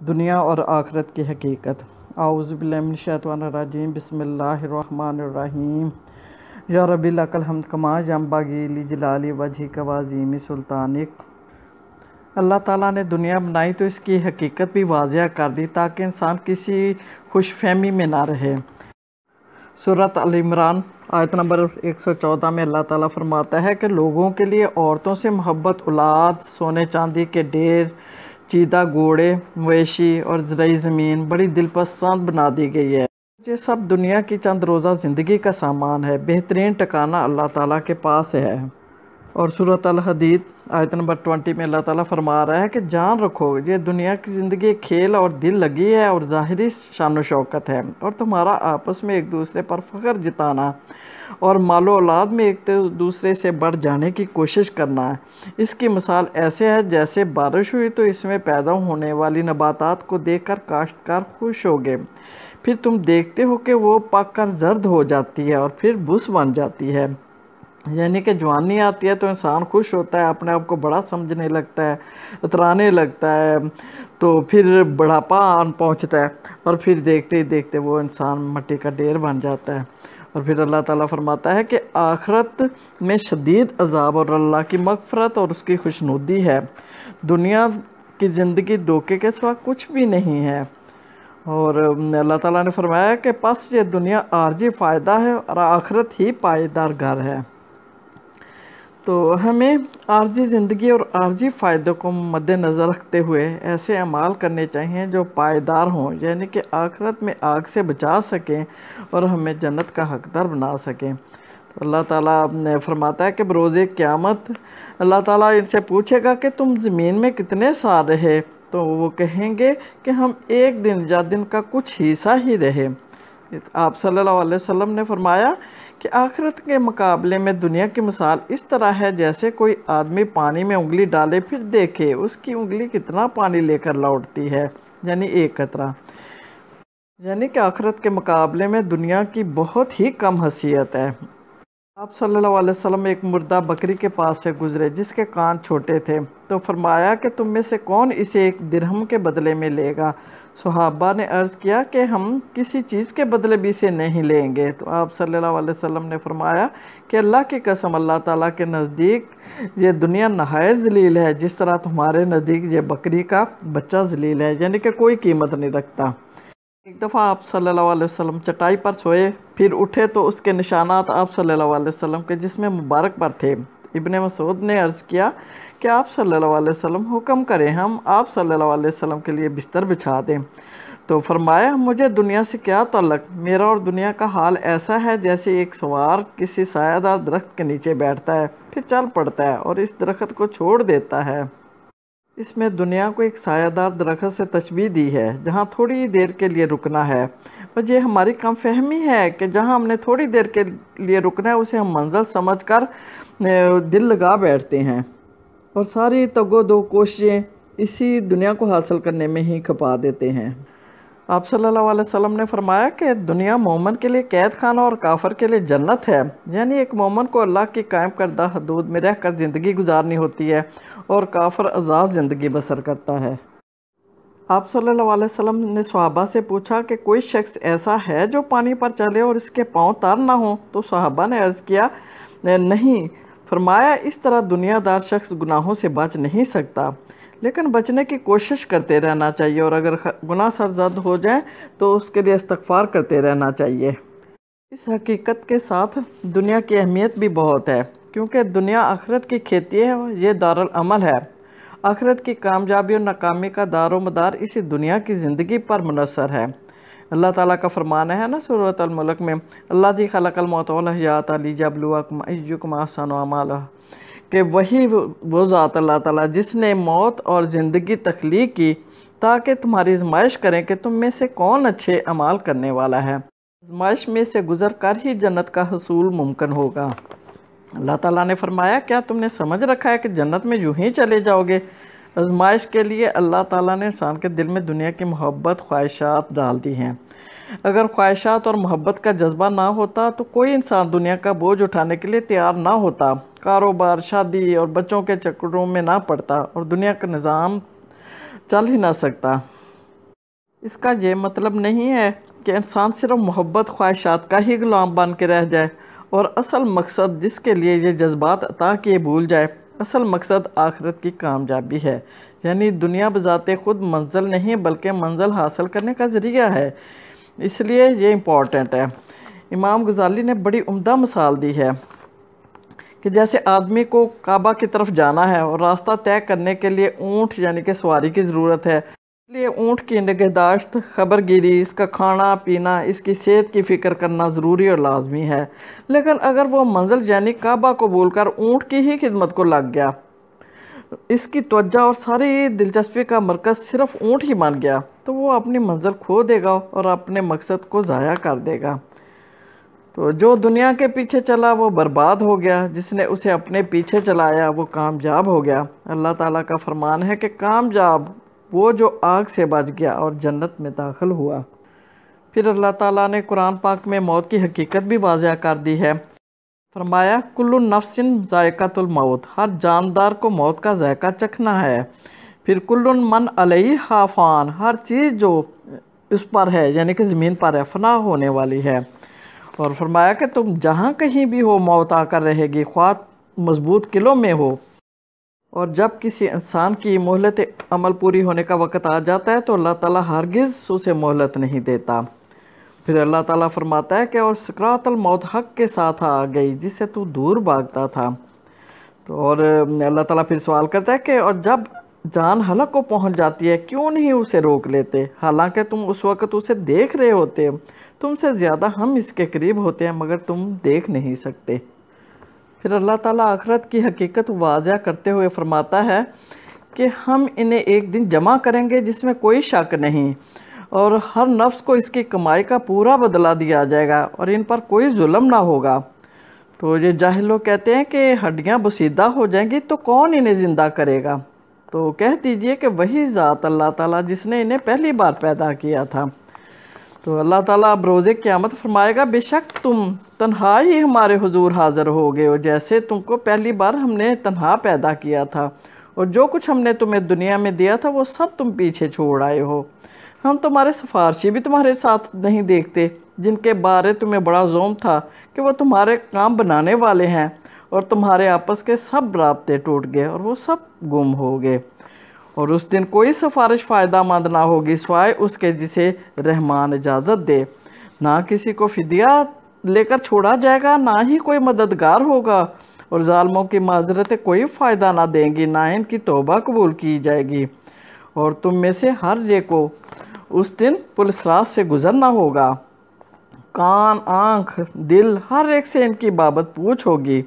دنیا اور آخرت کی حقیقت۔ اعوذ باللہ من الشیطان الرجیم، بسم اللہ الرحمن الرحیم۔ یا رب لک الحمد کما ینبغی لجلال وجہک وعظیم سلطانک۔ اللہ تعالیٰ نے دنیا بنائی تو اس کی حقیقت بھی واضح کر دی تاکہ انسان کسی خوش فہمی میں نہ رہے۔ سورۃ ال عمران آیت نمبر 114 میں اللہ تعالیٰ فرماتا ہے کہ لوگوں کے لیے عورتوں سے محبت، اولاد، سونے چاندی کے ڈھیر، چیدہ گھوڑے، مویشی اور زرعی زمین بڑی دل پسند بنا دی گئی ہے۔ یہ سب دنیا کی چند روزہ زندگی کا سامان ہے، بہترین ٹھکانہ اللہ تعالیٰ کے پاس ہے۔ اور سورۃ الحدید آیت نمبر 20 میں اللہ تعالیٰ فرما رہا ہے کہ جان رکھو یہ دنیا کی زندگی کھیل اور دل لگی ہے اور ظاہری شان و شوکت ہے، اور تمہارا آپس میں ایک دوسرے پر فخر جتانا اور مال و اولاد میں ایک دوسرے سے بڑھ جانے کی کوشش کرنا ہے۔ اس کی مثال ایسے ہے جیسے بارش ہوئی تو اس میں پیدا ہونے والی نباتات کو دیکھ کر کاشتکار خوش ہو گئے، پھر تم دیکھتے ہو کہ وہ پک کر زرد ہو جاتی ہے اور پھر بس بن جاتی ہے۔ یعنی کہ جوانی آتی ہے تو انسان خوش ہوتا ہے، اپنے آپ کو بڑا سمجھنے لگتا ہے، اترانے لگتا ہے، تو پھر بڑھاپا آن پہنچتا ہے اور پھر دیکھتے ہی دیکھتے وہ انسان مٹی کا ڈھیر بن جاتا ہے۔ اور پھر اللہ تعالیٰ فرماتا ہے کہ آخرت میں شدید عذاب اور اللہ کی مغفرت اور اس کی خوشنودی ہے۔ دنیا کی زندگی دھوکے کے سوا کچھ بھی نہیں ہے۔ اور اللہ تعالیٰ نے فرمایا کہ پس یہ دنیا عارضی فائدہ ہے اور آخرت ہی پائیدار گھر ہے۔ تو ہمیں عارضی زندگی اور عارضی فائدوں کو مد نظر رکھتے ہوئے ایسے اعمال کرنے چاہیے جو پائیدار ہوں، یعنی کہ آخرت میں آگ سے بچا سکیں اور ہمیں جنت کا حقدار بنا سکیں۔ تو اللہ تعالیٰ نے فرماتا ہے کہ بروز قیامت اللہ تعالیٰ ان سے پوچھے گا کہ تم زمین میں کتنے سال رہے، تو وہ کہیں گے کہ ہم ایک دن یا دن کا کچھ حصہ ہی رہے۔ آپ صلی اللہ علیہ وسلم نے فرمایا کہ آخرت کے مقابلے میں دنیا کی مثال اس طرح ہے جیسے کوئی آدمی پانی میں انگلی ڈالے پھر دیکھے اس کی انگلی کتنا پانی لے کر لوٹتی ہے، یعنی ایک قطرہ۔ یعنی کہ آخرت کے مقابلے میں دنیا کی بہت ہی کم حیثیت ہے۔ آپ صلی اللہ علیہ وسلم ایک مردہ بکری کے پاس سے گزرے جس کے کان چھوٹے تھے، تو فرمایا کہ تم میں سے کون اسے ایک درہم کے بدلے میں لے گا؟ صحابہ نے عرض کیا کہ ہم کسی چیز کے بدلے بھی اسے نہیں لیں گے۔ تو آپ صلی اللہ علیہ وسلم نے فرمایا کہ اللہ کی قسم، اللہ تعالیٰ کے نزدیک یہ دنیا نہایت ذلیل ہے جس طرح تمہارے نزدیک یہ بکری کا بچہ ذلیل ہے، یعنی کہ کوئی قیمت نہیں رکھتا۔ ایک دفعہ آپ صلی اللہ علیہ وسلم چٹائی پر سوئے، پھر اٹھے تو اس کے نشانات آپ صلی اللہ علیہ وسلم کے جسم مبارک پر تھے۔ ابن مسعود نے عرض کیا کہ آپ صلی اللہ علیہ وسلم حکم کریں، ہم آپ صلی اللہ علیہ وسلم کے لیے بستر بچھا دیں۔ تو فرمایا مجھے دنیا سے کیا تعلق، میرا اور دنیا کا حال ایسا ہے جیسے ایک سوار کسی سایہ دار درخت کے نیچے بیٹھتا ہے، پھر چل پڑتا ہے اور اس درخت کو چھوڑ دیتا ہے۔ اس میں دنیا کو ایک سایہ دار درخت سے تشبیہ دی ہے جہاں تھوڑی دیر کے لیے رکنا ہے، اور یہ ہماری کم فہمی ہے کہ جہاں ہم نے تھوڑی دیر کے لیے رکنا ہے اسے ہم منزل سمجھ کر دل لگا بیٹھتے ہیں اور ساری تگ و دو کوششیں اسی دنیا کو حاصل کرنے میں ہی کھپا دیتے ہیں۔ آپ صلی اللہ علیہ وسلم نے فرمایا کہ دنیا مومن کے لیے قید خانہ اور کافر کے لیے جنت ہے، یعنی ایک مومن کو اللہ کی قائم کردہ حدود میں رہ کر زندگی گزارنی ہوتی ہے اور کافر آزاد زندگی بسر کرتا ہے۔ آپ صلی اللہ علیہ وسلم نے صحابہ سے پوچھا کہ کوئی شخص ایسا ہے جو پانی پر چلے اور اس کے پاؤں تر نہ ہوں؟ تو صحابہ نے عرض کیا نہیں۔ فرمایا اس طرح دنیا دار شخص گناہوں سے بچ نہیں سکتا، لیکن بچنے کی کوشش کرتے رہنا چاہیے، اور اگر گناہ سرزد ہو جائیں تو اس کے لیے استغفار کرتے رہنا چاہیے۔ اس حقیقت کے ساتھ دنیا کی اہمیت بھی بہت ہے، کیونکہ دنیا آخرت کی کھیتی ہے، یہ دارالعمل ہے۔ آخرت کی کامیابی اور ناکامی کا دار و مدار اسی دنیا کی زندگی پر منحصر ہے۔ اللہ تعالیٰ کا فرمان ہے نا سورۃ الملک میں، اللہ جی خلق الموت والحیات لیبلوکم ایکم احسن عملا، کہ وہی وہ ذات اللہ تعالیٰ جس نے موت اور زندگی تخلیق کی تاکہ تمہاری آزمائش کریں کہ تم میں سے کون اچھے اعمال کرنے والا ہے۔ آزمائش میں سے گزر کر ہی جنت کا حصول ممکن ہوگا۔ اللہ تعالیٰ نے فرمایا کیا تم نے سمجھ رکھا ہے کہ جنت میں یوں ہی چلے جاؤ گے؟ آزمائش کے لیے اللہ تعالیٰ نے انسان کے دل میں دنیا کی محبت، خواہشات ڈال دی ہیں۔ اگر خواہشات اور محبت کا جذبہ نہ ہوتا تو کوئی انسان دنیا کا بوجھ اٹھانے کے لیے تیار نہ ہوتا، کاروبار، شادی اور بچوں کے چکروں میں نہ پڑتا اور دنیا کا نظام چل ہی نہ سکتا۔ اس کا یہ مطلب نہیں ہے کہ انسان صرف محبت خواہشات کا ہی غلام بن کے رہ جائے اور اصل مقصد جس کے لیے یہ جذبات عطا کیے بھول جائے۔ اصل مقصد آخرت کی کامیابی ہے، یعنی دنیا بذات خود منزل نہیں بلکہ منزل حاصل کرنے کا ذریعہ ہے، اس لیے یہ امپورٹنٹ ہے۔ امام غزالی نے بڑی عمدہ مثال دی ہے کہ جیسے آدمی کو کعبہ کی طرف جانا ہے اور راستہ طے کرنے کے لیے اونٹ یعنی کہ سواری کی ضرورت ہے، اس لیے اونٹ کی نگہداشت، خبرگیری، اس کا کھانا پینا، اس کی صحت کی فکر کرنا ضروری اور لازمی ہے۔ لیکن اگر وہ منزل یعنی کعبہ کو بھول کر اونٹ کی ہی خدمت کو لگ گیا، اس کی توجہ اور ساری دلچسپی کا مرکز صرف اونٹ ہی بن گیا، تو وہ اپنی منزل کھو دے گا اور اپنے مقصد کو ضائع کر دے گا۔ تو جو دنیا کے پیچھے چلا وہ برباد ہو گیا، جس نے اسے اپنے پیچھے چلایا وہ کامیاب ہو گیا۔ اللہ تعالیٰ کا فرمان ہے کہ کامیاب وہ جو آگ سے بچ گیا اور جنت میں داخل ہوا۔ پھر اللہ تعالیٰ نے قرآن پاک میں موت کی حقیقت بھی واضح کر دی ہے۔ فرمایا کل نفس ذائقۃ الموت، ہر جاندار کو موت کا ذائقہ چکھنا ہے۔ پھر کل من علیہا فان، ہر چیز جو اس پر ہے یعنی کہ زمین پر ہے فنا ہونے والی ہے۔ اور فرمایا کہ تم جہاں کہیں بھی ہو موت آ کر رہے گی، خواہ مضبوط قلعوں میں ہو۔ اور جب کسی انسان کی مہلت عمل پوری ہونے کا وقت آ جاتا ہے تو اللہ تعالیٰ ہرگز اسے مہلت نہیں دیتا۔ پھر اللہ تعالیٰ فرماتا ہے کہ اور سکرات الموت حق کے ساتھ آ گئی جس سے تو دور بھاگتا تھا۔ تو اور اللہ تعالیٰ پھر سوال کرتا ہے کہ اور جب جان حلق کو پہنچ جاتی ہے کیوں نہیں اسے روک لیتے، حالانکہ تم اس وقت اسے دیکھ رہے ہوتے، تم سے زیادہ ہم اس کے قریب ہوتے ہیں مگر تم دیکھ نہیں سکتے۔ پھر اللہ تعالیٰ آخرت کی حقیقت واضح کرتے ہوئے فرماتا ہے کہ ہم انہیں ایک دن جمع کریں گے جس میں کوئی شک نہیں، اور ہر نفس کو اس کی کمائی کا پورا بدلہ دیا جائے گا اور ان پر کوئی ظلم نہ ہوگا۔ تو یہ جاہل لوگ کہتے ہیں کہ ہڈیاں بسیدہ ہو جائیں گی تو کون انہیں زندہ کرے گا؟ تو کہہ دیجئے کہ وہی ذات اللہ تعالیٰ جس نے انہیں پہلی بار پیدا کیا تھا۔ تو اللہ تعالیٰ اب روز قیامت فرمائے گا بے شک تم تنہا ہی ہمارے حضور حاضر ہو گئے ہو، جیسے تم کو پہلی بار ہم نے تنہا پیدا کیا تھا، اور جو کچھ ہم نے تمہیں دنیا میں دیا تھا وہ سب تم پیچھے چھوڑ آئے ہو۔ ہم تمہارے سفارشی بھی تمہارے ساتھ نہیں دیکھتے جن کے بارے تمہیں بڑا زوم تھا کہ وہ تمہارے کام بنانے والے ہیں، اور تمہارے آپس کے سب رابطے ٹوٹ گئے اور وہ سب گم ہو گئے، اور اس دن کوئی سفارش فائدہ مند نہ ہوگی سوائے اس کے جسے رحمان اجازت دے۔ نہ کسی کو فدیہ لے کر چھوڑا جائے گا، نہ ہی کوئی مددگار ہوگا، اور ظالموں کی معذرتیں کوئی فائدہ نہ دیں گی، نہ ان کی توبہ قبول کی جائے گی، اور تم میں سے ہر ایک کو اس دن پل صراط سے گزرنا ہوگا۔ کان، آنکھ، دل، ہر ایک سے ان کی بابت پوچھ ہوگی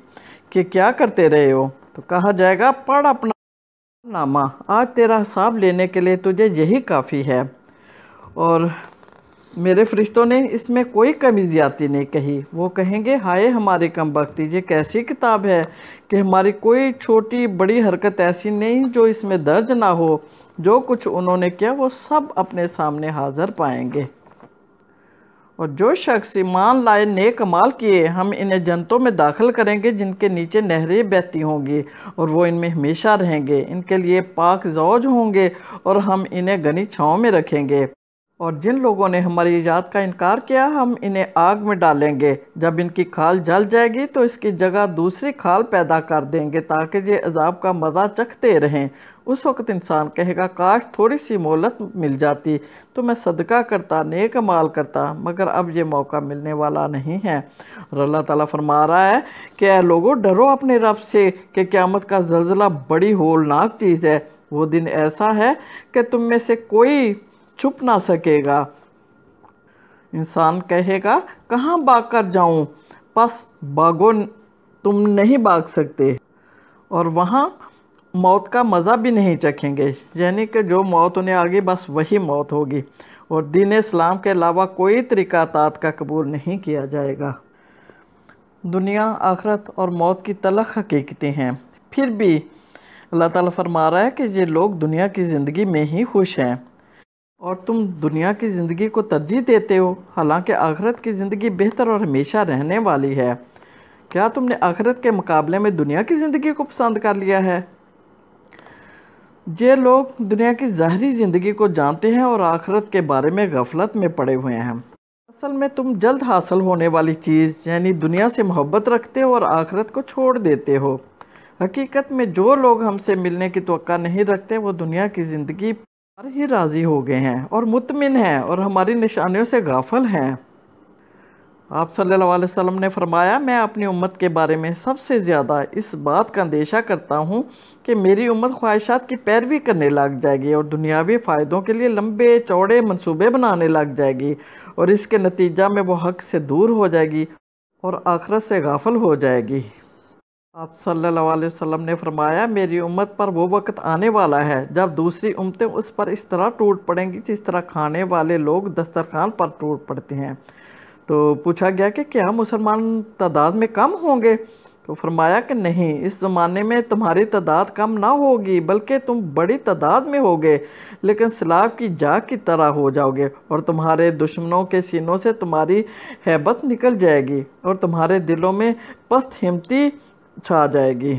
کہ کیا کرتے رہے ہو؟ تو کہا جائے گا پڑھ اپنا نامہ، آج تیرا حساب لینے کے لیے تجھے یہی کافی ہے۔ اور میرے فرشتوں نے اس میں کوئی کمی زیادتی نہیں کہی۔ وہ کہیں گے ہائے ہماری کم بختی، یہ کیسی کتاب ہے کہ ہماری کوئی چھوٹی بڑی حرکت ایسی نہیں جو اس میں درج نہ ہو، جو کچھ انہوں نے کیا وہ سب اپنے سامنے حاضر پائیں گے۔ اور جو شخص ایمان لائے نیک اعمال کیے ہم انہیں جنتوں میں داخل کریں گے جن کے نیچے نہریں بہتی ہوں گی، اور وہ ان میں ہمیشہ رہیں گے، ان کے لیے پاک زوج ہوں گے اور ہم انہیں گھنی چھاؤں میں رکھیں گے۔ اور جن لوگوں نے ہماری ایجاد کا انکار کیا ہم انہیں آگ میں ڈالیں گے، جب ان کی کھال جل جائے گی تو اس کی جگہ دوسری کھال پیدا کر دیں گے تاکہ یہ عذاب کا مزہ چکھتے رہیں۔ اس وقت انسان کہے گا کاش تھوڑی سی مہلت مل جاتی تو میں صدقہ کرتا، نیک اعمال کرتا، مگر اب یہ موقع ملنے والا نہیں ہے۔ اور اللہ تعالیٰ فرما رہا ہے کہ اے لوگو ڈرو اپنے رب سے کہ قیامت کا زلزلہ بڑی ہولناک چیز ہے۔ وہ دن ایسا ہے کہ تم میں سے کوئی چھپ نہ سکے گا۔ انسان کہے گا کہاں بھاگ کر جاؤں؟ پس بھاگو، تم نہیں بھاگ سکتے، اور وہاں موت کا مزہ بھی نہیں چکھیں گے، یعنی کہ جو موت انہیں آگی بس وہی موت ہوگی، اور دین اسلام کے علاوہ کوئی طریقہ اطاعت کا قبول نہیں کیا جائے گا۔ دنیا، آخرت اور موت کی تلخ حقیقتیں ہیں، پھر بھی اللہ تعالیٰ فرما رہا ہے کہ یہ لوگ دنیا کی زندگی میں ہی خوش ہیں، اور تم دنیا کی زندگی کو ترجیح دیتے ہو، حالانکہ آخرت کی زندگی بہتر اور ہمیشہ رہنے والی ہے۔ کیا تم نے آخرت کے مقابلے میں دنیا کی زندگی کو پسند کر لیا ہے؟ یہ لوگ دنیا کی ظاہری زندگی کو جانتے ہیں اور آخرت کے بارے میں غفلت میں پڑے ہوئے ہیں۔ اصل میں تم جلد حاصل ہونے والی چیز یعنی دنیا سے محبت رکھتے ہو اور آخرت کو چھوڑ دیتے ہو۔ حقیقت میں جو لوگ ہم سے ملنے کی توقع نہیں رکھتے وہ دنیا کی زندگی پر ہی راضی ہو گئے ہیں اور مطمئن ہیں اور ہماری نشانیوں سے غافل ہیں۔ آپ صلی اللہ علیہ وسلم نے فرمایا، میں اپنی امت کے بارے میں سب سے زیادہ اس بات کا اندیشہ کرتا ہوں کہ میری امت خواہشات کی پیروی کرنے لگ جائے گی اور دنیاوی فائدوں کے لیے لمبے چوڑے منصوبے بنانے لگ جائے گی، اور اس کے نتیجہ میں وہ حق سے دور ہو جائے گی اور آخرت سے غافل ہو جائے گی۔ آپ صلی اللہ علیہ وسلم نے فرمایا، میری امت پر وہ وقت آنے والا ہے جب دوسری امتیں اس پر اس طرح ٹوٹ پڑیں گی جس طرح کھانے والے لوگ دسترخوان پر ٹوٹ پڑتے ہیں۔ تو پوچھا گیا کہ کیا مسلمان تعداد میں کم ہوں گے؟ تو فرمایا کہ نہیں، اس زمانے میں تمہاری تعداد کم نہ ہوگی بلکہ تم بڑی تعداد میں ہوگے، لیکن سیلاب کی جاگ کی طرح ہو جاؤ گے، اور تمہارے دشمنوں کے سینوں سے تمہاری ہیبت نکل جائے گی اور تمہارے دلوں میں پست ہمتی چھا جائے گی،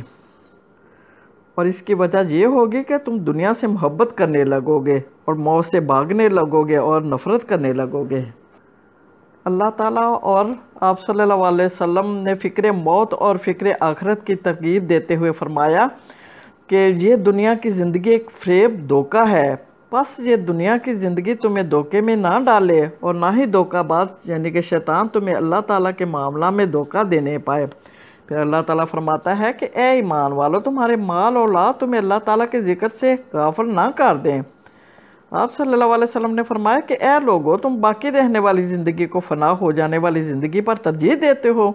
اور اس کی وجہ یہ ہوگی کہ تم دنیا سے محبت کرنے لگو گے اور موت سے بھاگنے لگو گے اور نفرت کرنے لگو گے۔ اللہ تعالیٰ اور آپ صلی اللہ علیہ وسلم نے فکر موت اور فکر آخرت کی ترغیب دیتے ہوئے فرمایا کہ یہ دنیا کی زندگی ایک فریب دھوکہ ہے، بس یہ دنیا کی زندگی تمہیں دھوکے میں نہ ڈالے اور نہ ہی دھوکہ باز یعنی کہ شیطان تمہیں اللہ تعالیٰ کے معاملہ میں دھوکہ دینے پائے۔ پھر اللہ تعالیٰ فرماتا ہے کہ اے ایمان والو، تمہارے مال اور اولاد تمہیں اللہ تعالیٰ کے ذکر سے غافل نہ کر دیں۔ آپ صلی اللہ علیہ وسلم نے فرمایا کہ اے لوگو، تم باقی رہنے والی زندگی کو فنا ہو جانے والی زندگی پر ترجیح دیتے ہو،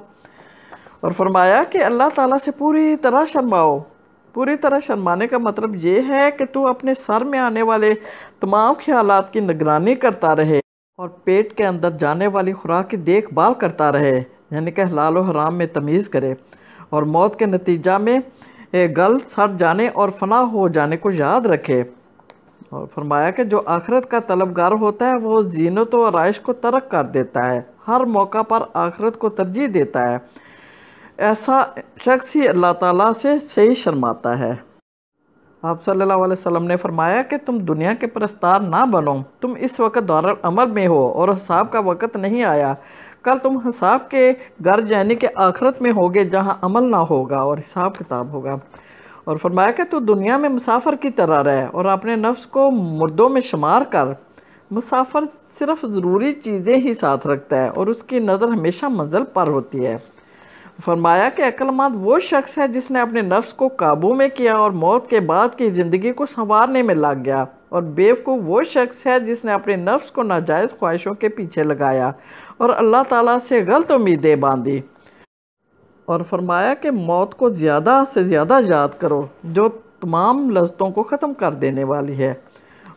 اور فرمایا کہ اللہ تعالیٰ سے پوری طرح شرماؤ۔ پوری طرح شرمانے کا مطلب یہ ہے کہ تو اپنے سر میں آنے والے تمام خیالات کی نگرانی کرتا رہے اور پیٹ کے اندر جانے والی خوراک کی دیکھ بھال کرتا رہے، یعنی کہ حلال و حرام میں تمیز کرے، اور موت کے نتیجہ میں گل سڑ جانے اور فنا ہو جانے کو یاد رکھے۔ اور فرمایا کہ جو آخرت کا طلبگار ہوتا ہے وہ زینت و آرائش کو ترک کر دیتا ہے، ہر موقع پر آخرت کو ترجیح دیتا ہے، ایسا شخص ہی اللہ تعالیٰ سے صحیح شرماتا ہے۔ آپ صلی اللہ علیہ وسلم نے فرمایا کہ تم دنیا کے پرستار نہ بنو، تم اس وقت دارالعمل میں ہو اور حساب کا وقت نہیں آیا، کل تم حساب کے گھر یعنی کہ آخرت میں ہوگے جہاں عمل نہ ہوگا اور حساب کتاب ہوگا۔ اور فرمایا کہ تو دنیا میں مسافر کی طرح رہ اور اپنے نفس کو مردوں میں شمار کر۔ مسافر صرف ضروری چیزیں ہی ساتھ رکھتا ہے اور اس کی نظر ہمیشہ منزل پر ہوتی ہے۔ فرمایا کہ عقل مند وہ شخص ہے جس نے اپنے نفس کو قابو میں کیا اور موت کے بعد کی زندگی کو سنوارنے میں لگ گیا، اور بیوقوف وہ شخص ہے جس نے اپنے نفس کو ناجائز خواہشوں کے پیچھے لگایا اور اللہ تعالیٰ سے غلط امیدیں باندھی۔ اور فرمایا کہ موت کو زیادہ سے زیادہ یاد کرو جو تمام لذتوں کو ختم کر دینے والی ہے،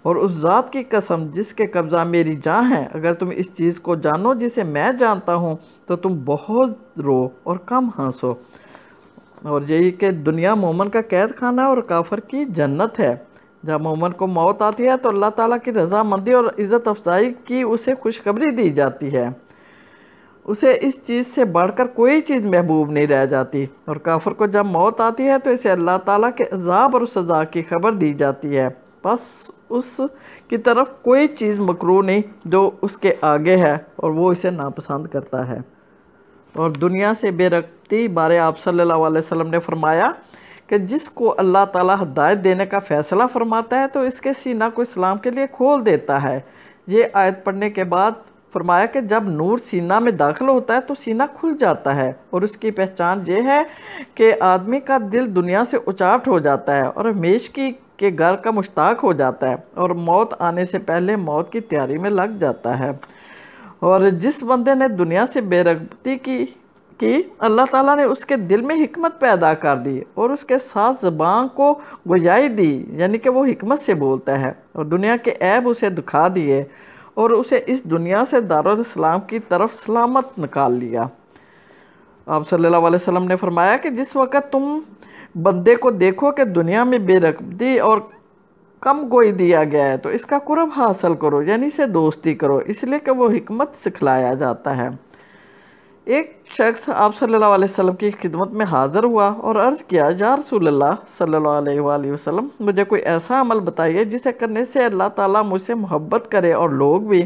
اور اس ذات کی قسم جس کے قبضہ میری جان ہے، اگر تم اس چیز کو جانو جسے میں جانتا ہوں تو تم بہت رو اور کم ہنسو۔ اور یہی کہ دنیا مومن کا قید خانہ اور کافر کی جنت ہے۔ جب مومن کو موت آتی ہے تو اللہ تعالیٰ کی رضامندی اور عزت افزائی کی اسے خوشخبری دی جاتی ہے، اسے اس چیز سے بڑھ کر کوئی چیز محبوب نہیں رہ جاتی، اور کافر کو جب موت آتی ہے تو اسے اللہ تعالیٰ کے عذاب اور سزا کی خبر دی جاتی ہے، بس اس کی طرف کوئی چیز مکروہ نہیں جو اس کے آگے ہے اور وہ اسے ناپسند کرتا ہے۔ اور دنیا سے بے رغبتی بارے آپ صلی اللہ علیہ وسلم نے فرمایا کہ جس کو اللہ تعالیٰ ہدایت دینے کا فیصلہ فرماتا ہے تو اس کے سینہ کو اسلام کے لیے کھول دیتا ہے۔ یہ آیت پڑھنے کے بعد فرمایا کہ جب نور سینہ میں داخل ہوتا ہے تو سینہ کھل جاتا ہے، اور اس کی پہچان یہ ہے کہ آدمی کا دل دنیا سے اچاٹ ہو جاتا ہے اور ہمیشگی کے گھر کا مشتاق ہو جاتا ہے، اور موت آنے سے پہلے موت کی تیاری میں لگ جاتا ہے۔ اور جس بندے نے دنیا سے بے رغبتی کی اللہ تعالیٰ نے اس کے دل میں حکمت پیدا کر دی اور اس کے ساتھ زبان کو گویائی دی، یعنی کہ وہ حکمت سے بولتا ہے، اور دنیا کے عیب اسے دکھا دیے اور اسے اس دنیا سے دارالاسلام کی طرف سلامت نکال لیا۔ آپ صلی اللہ علیہ وسلم نے فرمایا کہ جس وقت تم بندے کو دیکھو کہ دنیا میں بے رغبتی اور کم گوئی دیا گیا ہے تو اس کا قرب حاصل کرو، یعنی اسے دوستی کرو، اس لیے کہ وہ حکمت سکھلایا جاتا ہے۔ ایک شخص آپ صلی اللہ علیہ وسلم کی خدمت میں حاضر ہوا اور عرض کیا، یا رسول اللہ صلی اللہ علیہ وآلہ وسلم، مجھے کوئی ایسا عمل بتائیے جسے کرنے سے اللہ تعالیٰ مجھ سے محبت کرے اور لوگ بھی۔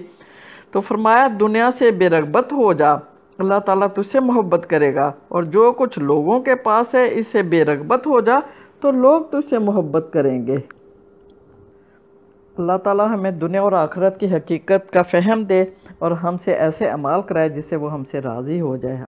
تو فرمایا، دنیا سے بے رغبت ہو جا، اللہ تعالیٰ تجھ سے محبت کرے گا، اور جو کچھ لوگوں کے پاس ہے اس سے بے رغبت ہو جا تو لوگ تجھ سے محبت کریں گے۔ اللہ تعالیٰ ہمیں دنیا اور آخرت کی حقیقت کا فہم دے اور ہم سے ایسے اعمال کرائے جس سے وہ ہم سے راضی ہو جائے۔